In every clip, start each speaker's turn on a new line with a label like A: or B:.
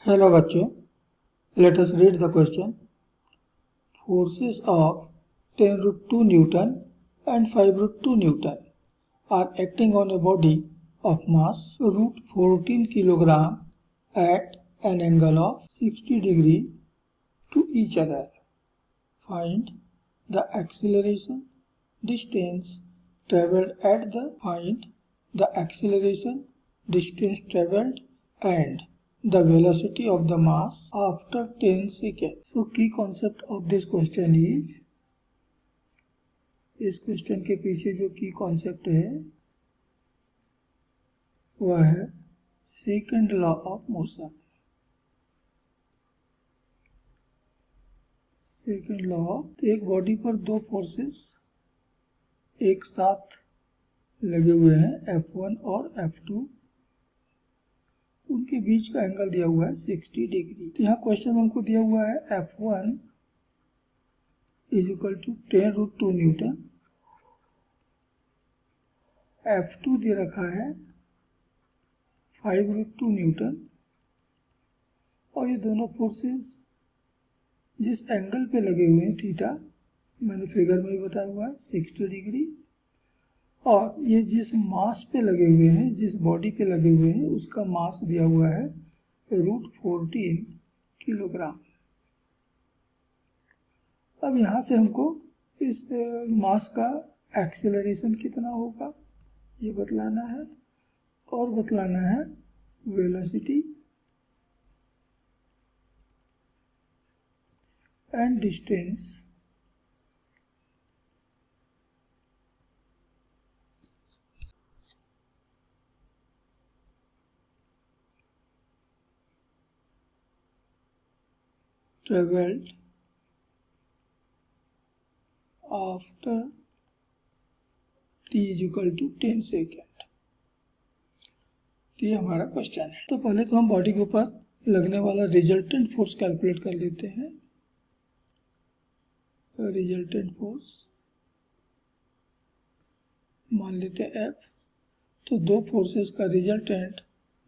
A: Hello बच्चों, let us read the question. Forces of 10 root 2 Newton and 5 root 2 Newton are acting on a body of mass root 14 kilogram at an angle of 60 degree to each other. Find the acceleration, distance traveled at the acceleration, distance traveled and the velocity of the mass after 10 seconds. So key concept of this question is, इस question के पीछे जो की concept है वह है second law of motion. Second law, एक body पर दो फोर्सेस एक साथ लगे हुए हैं F1 और F2, उनके बीच का एंगल दिया हुआ है 60 डिग्री। तो यहाँ क्वेश्चन हमको दिया हुआ है F1 is equal to 10 root 2 newton, F2 दे रखा है 5 रूट 2 न्यूटन, और ये दोनों फोर्सेस जिस एंगल पे लगे हुए हैं थीटा, मैंने फिगर में ही बताया हुआ है 60 डिग्री, और ये जिस मास पे लगे हुए हैं, जिस बॉडी पे लगे हुए हैं, उसका मास दिया हुआ है रूट 14 किलोग्राम। अब यहाँ से हमको इस मास का एक्सेलरेशन कितना होगा ये बतलाना है, और बतलाना है velocity and distance traveled after t is equal to 10 second. ये हमारा क्वेश्चन है। तो पहले तो हम बॉडी के ऊपर लगने वाला रिजल्टेंट फोर्स कैलकुलेट कर लेते हैं। रिजल्टेंट फोर्स मान लेते हैं F। तो दो फोर्सेस का रिजल्टेंट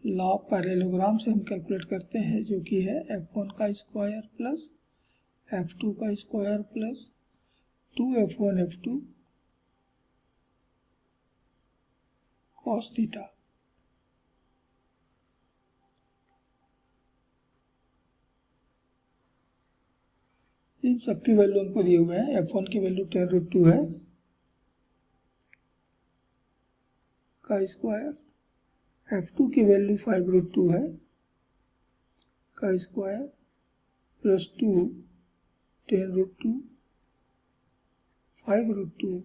A: लॉ ऑफ पैरेललोग्राम से हम कैलकुलेट करते हैं, जो कि है F1 का स्क्वायर प्लस F2 का square plus 2F1 F2 cos theta. इन सबकी वैल्यू हमको दिए हुए हैं। F1 की वैल्यू 10 रूट 2 है का स्क्वायर, F2 की वैल्यू 5 रूट 2 है का स्क्वायर प्लस 2 10 रूट 2 5 रूट 2,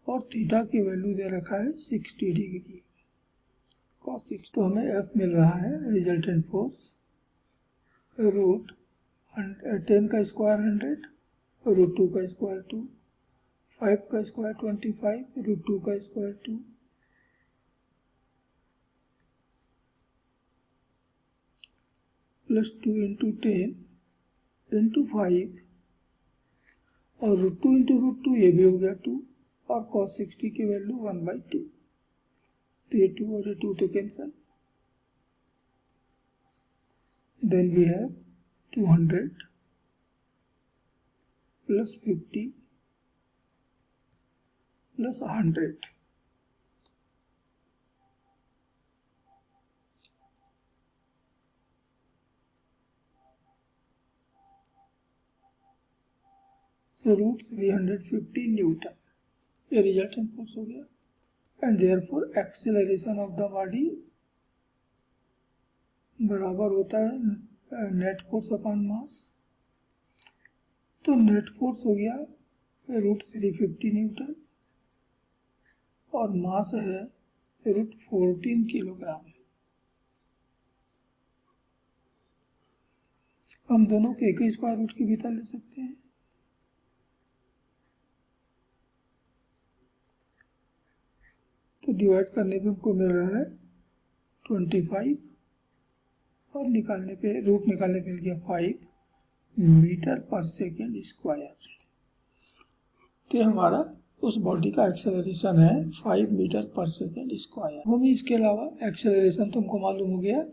A: और थीटा की वैल्यू दे रखा है 60 डिग्री cos 6। तो हमें F मिल रहा है रिजल्टेंट फोर्स रूट 10 का स्क्वायर 100, रूट 2 का स्क्वायर 2, 5 का स्क्वायर 25, रूट 2 का स्क्वायर 2, प्लस 2 इंटू 10 इंटू 5, और रूट 2 इंटू रूट 2 ये भी हो गया 2, और cos 60 की वैल्यू 1/2। तो ये 2 और ये 2 तो cancel. Then we have 200 plus 50 plus 100। So root 350 newton, ये रिजल्टेंट फोर्स हो गया। And therefore acceleration of the body बराबर होता है नेट फोर्स अपॉन मास। तो नेट फोर्स हो गया रूट 350 न्यूटन, और मास है रूट 14 किलोग्राम। हम दोनों के एक ही स्क्वायर रूट की भीतर ले सकते हैं। तो डिवाइड करने पे हमको मिल रहा है 25, और निकालने पे रूट निकालने पे मिल गया 5 मीटर पर सेकेंड स्क्वायर। तो हमारा उस बॉडी का एक्सेलरेशन है 5 मीटर पर सेकेंड स्क्वायर। हमें इसके अलावा एक्सेलरेशन तो हमको मालूम हो गया,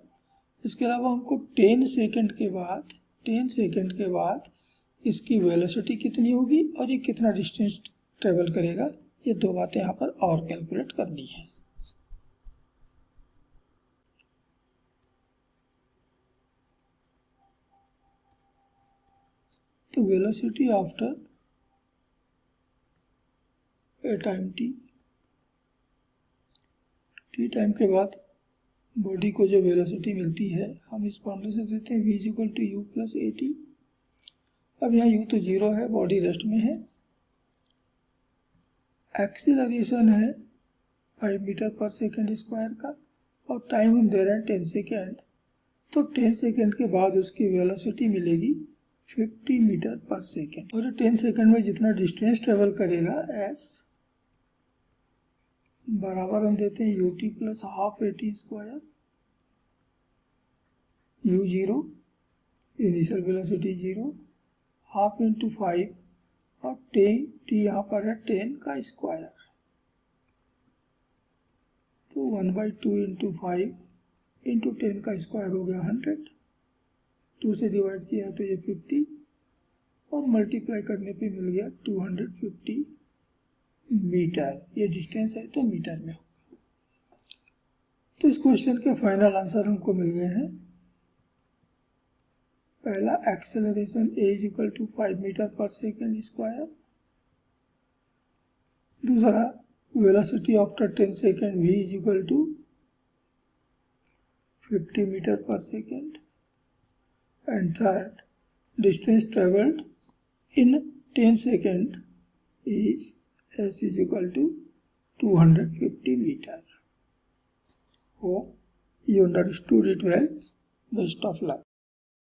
A: इसके अलावा हमको 10 सेकेंड के बाद इसकी वेलोसिटी कितनी होगी और ये कितना डिस्टेंस ट्रेवल करेगा, ये दो बातें यहाँ पर और कैलकुलेट करनी है। तो velocity after a time T time के बाद बॉडी को जो वेलोसिटी मिलती है हम इस फॉर्मूले से देते हैं v = u + at। अब यहाँ u तो 0 है, बॉडी रेस्ट में है, एक्सीलरेशन है 5 मीटर पर सेकेंड स्क्वायर का और टाइम हम दे रहे हैं 10 सेकेंड। तो 10 सेकेंड के बाद उसकी वेलोसिटी मिलेगी 50 मीटर पर सेकेंड और 10 सेकेंड में जितना डिस्टेंस ट्रेवल करेगा s बराबर हम देते हैं ut + half at²। u 0, initial velocity 0, half into 5 और टी यहाँ पर है 10 का स्क्वायर, तो 1/2 इंटू 5 इंटू 10 का स्क्वायर हो गया 100, 2 से डिवाइड किया तो ये 50 और मल्टीप्लाई करने पे मिल गया 250 मीटर। ये डिस्टेंस है तो मीटर में होगा। तो इस क्वेश्चन के फाइनल आंसर हमको मिल गए हैं। पहला एक्सेलरेशन a = 5 मीटर पर सेकेंड स्क्वायर, दूसरा velocity after 10 second v = 50 metre पर second, and third distance travelled in 10 second is s = 250 meter. Hope you understood it well. Best of luck.